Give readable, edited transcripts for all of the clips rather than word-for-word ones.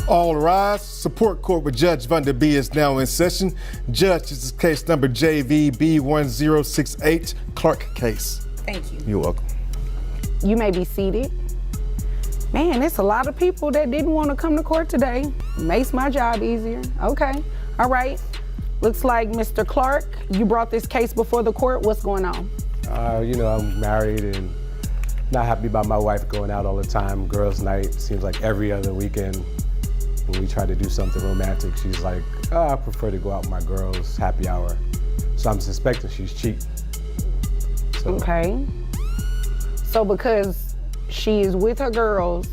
All rise. Support court with Judge Van der Bee is now in session. Judge, this is case number JVB1068, Clark case. Thank you. You're welcome. You may be seated. Man, it's a lot of people that didn't want to come to court today. Makes my job easier. Okay. All right. Looks like Mr. Clark, you brought this case before the court. What's going on? I'm married and not happy about my wife going out all the time. Girls' night seems like every other weekend. When we try to do something romantic, she's like, I prefer to go out with my girls, happy hour. So I'm suspecting she's cheating. Okay. So because she is with her girls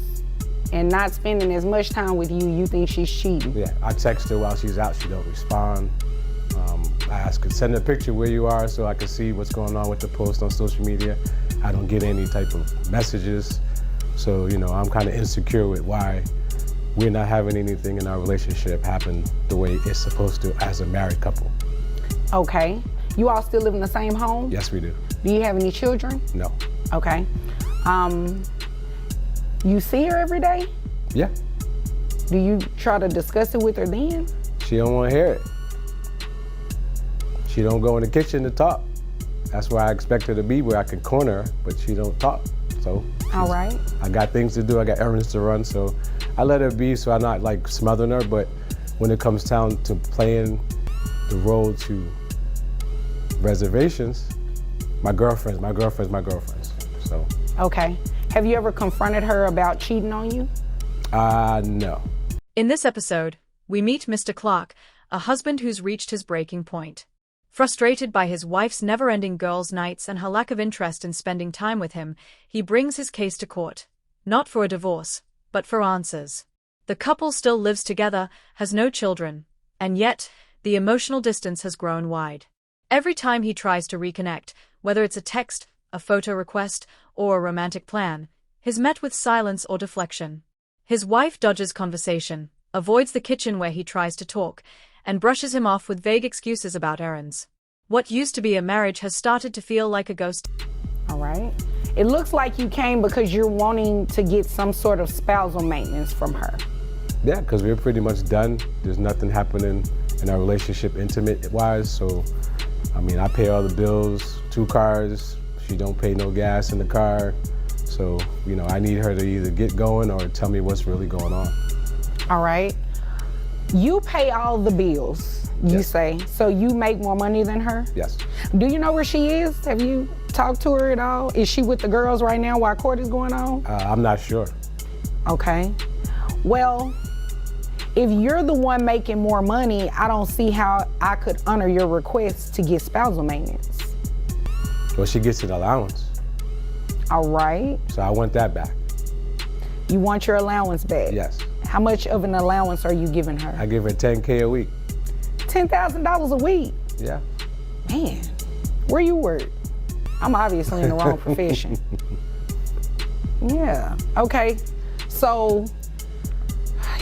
and not spending as much time with you, you think she's cheating? Yeah, I text her while she's out, she don't respond. I ask her, send a picture where you are so I can see what's going on with the post on social media. I don't get any type of messages. So, I'm kind of insecure with why we're not having anything in our relationship happen the way it's supposed to as a married couple. Okay. You all still live in the same home? Yes, we do. Do you have any children? No. Okay. You see her every day? Yeah. Do you try to discuss it with her then? She don't want to hear it. She don't go in the kitchen to talk. That's where I expect her to be, where I can corner her, but she don't talk. So. All right. I got things to do, I got errands to run, so I let her be so I'm not like smothering her, but when it comes down to playing the role to reservations, my girlfriends, so. Okay. Have you ever confronted her about cheating on you? No. In this episode, we meet Mr. Clark, a husband who's reached his breaking point. Frustrated by his wife's never-ending girls' nights and her lack of interest in spending time with him, he brings his case to court. Not for a divorce, but for answers. The couple still lives together, has no children, and yet, the emotional distance has grown wide. Every time he tries to reconnect, whether it's a text, a photo request, or a romantic plan, he's met with silence or deflection. His wife dodges conversation, avoids the kitchen where he tries to talk, and brushes him off with vague excuses about errands. What used to be a marriage has started to feel like a ghost. All right. It looks like you came because you're wanting to get some sort of spousal maintenance from her. Yeah, because we're pretty much done. There's nothing happening in our relationship intimate-wise, so, I pay all the bills, 2 cars, she don't pay no gas in the car, so, I need her to either get going or tell me what's really going on. All right. You pay all the bills, you Yes. say, so you make more money than her? Yes. Do you know where she is? Have you talked to her at all? Is she with the girls right now while court is going on? I'm not sure. Okay. Well, if you're the one making more money, I don't see how I could honor your request to get spousal maintenance. Well, she gets an allowance, All right. so I want that back. You want your allowance back? Yes. How much of an allowance are you giving her? I give her $10K a week. $10,000 a week? Yeah. Man, where you work? I'm obviously in the wrong profession. Yeah, okay. So,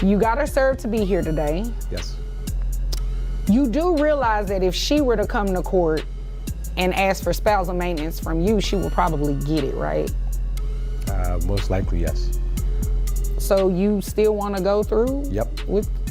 you got her served to be here today. Yes. You do realize that if she were to come to court and ask for spousal maintenance from you, she would probably get it, right? Most likely, yes. So you still want to go through? Yep.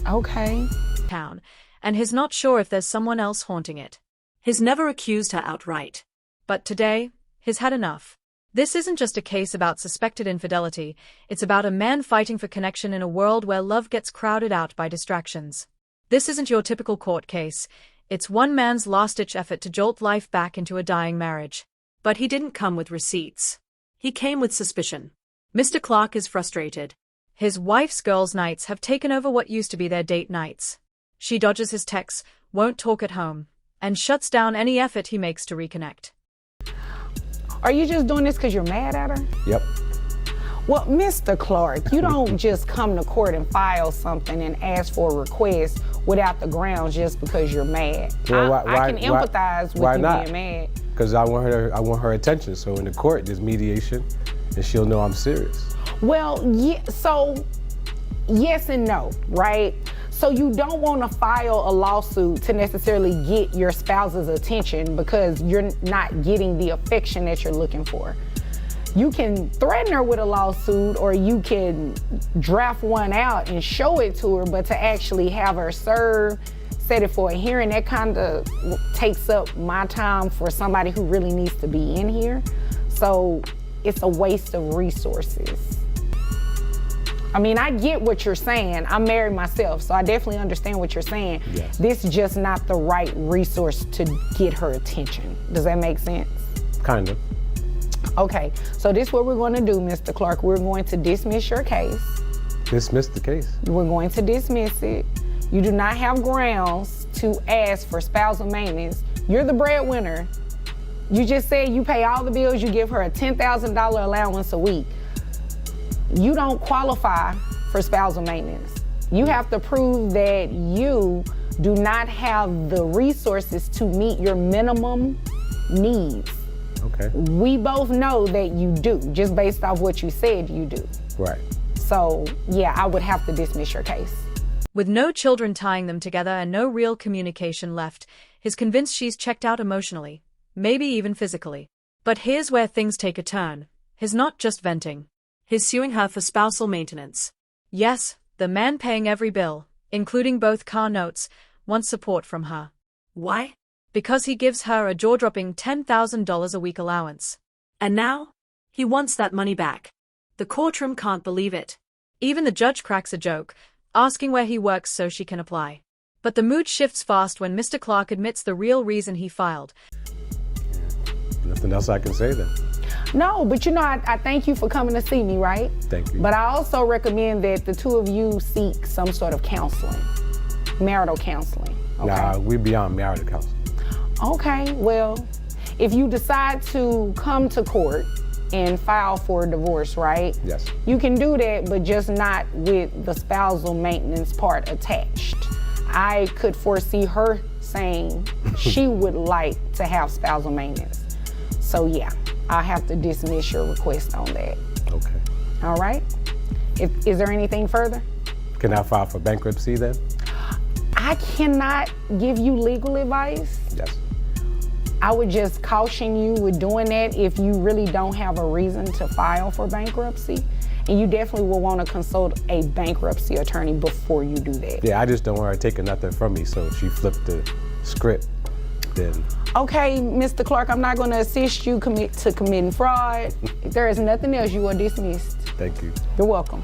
Okay. Town, and he's not sure if there's someone else haunting it. He's never accused her outright. But today, he's had enough. This isn't just a case about suspected infidelity, it's about a man fighting for connection in a world where love gets crowded out by distractions. This isn't your typical court case. It's one man's last-ditch effort to jolt life back into a dying marriage. But he didn't come with receipts. He came with suspicion. Mr. Clark is frustrated. His wife's girls' nights have taken over what used to be their date nights. She dodges his texts, won't talk at home, and shuts down any effort he makes to reconnect. Are you just doing this because you're mad at her? Yep. Well, Mr. Clark, you don't just come to court and file something and ask for a request without the grounds just because you're mad. Well, I can empathize with you not? being mad. Because I want her attention. So in the court, there's mediation, and she'll know I'm serious. Well, yeah, so yes and no, right? So you don't want to file a lawsuit to necessarily get your spouse's attention because you're not getting the affection that you're looking for. You can threaten her with a lawsuit, or you can draft one out and show it to her, but to actually have her serve, set it for a hearing, that kind of takes up my time for somebody who really needs to be in here. So it's a waste of resources. I mean, I get what you're saying. I'm married myself, so I definitely understand what you're saying. Yes. This is just not the right resource to get her attention. Does that make sense? Kind of. Okay, so this is what we're going to do, Mr. Clark. We're going to dismiss your case. Dismiss the case. We're going to dismiss it. You do not have grounds to ask for spousal maintenance. You're the breadwinner. You just said you pay all the bills, you give her a $10,000 allowance a week. You don't qualify for spousal maintenance. You have to prove that you do not have the resources to meet your minimum needs. Okay. We both know that you do, just based off what you said you do. Right. So, yeah, I would have to dismiss your case. With no children tying them together and no real communication left, he's convinced she's checked out emotionally, maybe even physically. But here's where things take a turn. He's not just venting. He's suing her for spousal maintenance. Yes, the man paying every bill, including both car notes, wants support from her. Why? Because he gives her a jaw-dropping $10,000 a week allowance. And now, he wants that money back. The courtroom can't believe it. Even the judge cracks a joke, asking where he works so she can apply. But the mood shifts fast when Mr. Clark admits the real reason he filed. Nothing else I can say then. No, but you know, I thank you for coming to see me, right? Thank you. But I also recommend that the two of you seek some sort of counseling, marital counseling. Okay? Nah, we're beyond marital counseling. Okay, well, if you decide to come to court and file for a divorce, right? Yes. You can do that, but just not with the spousal maintenance part attached. I could foresee her saying she would like to have spousal maintenance. So yeah, I'll have to dismiss your request on that. Okay. All right? Is there anything further? Can I file for bankruptcy then? I cannot give you legal advice. Yes. I would just caution you with doing that if you really don't have a reason to file for bankruptcy. And you definitely will want to consult a bankruptcy attorney before you do that. Yeah, I just don't want her taking nothing from me, so she flipped the script then. Okay, Mr. Clark, I'm not going to assist you committing fraud. If there is nothing else, you are dismissed. Thank you. You're welcome.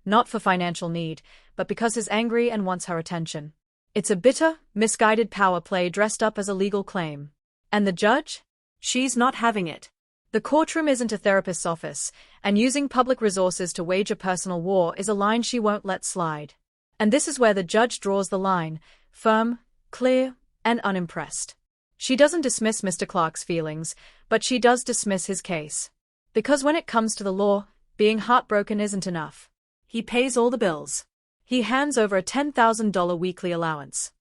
Not for financial need, but because he's angry and wants her attention. It's a bitter, misguided power play dressed up as a legal claim. And the judge? She's not having it. The courtroom isn't a therapist's office, and using public resources to wage a personal war is a line she won't let slide. And this is where the judge draws the line, firm, clear, and unimpressed. She doesn't dismiss Mr. Clark's feelings, but she does dismiss his case. Because when it comes to the law, being heartbroken isn't enough. He pays all the bills. He hands over a $10,000 weekly allowance.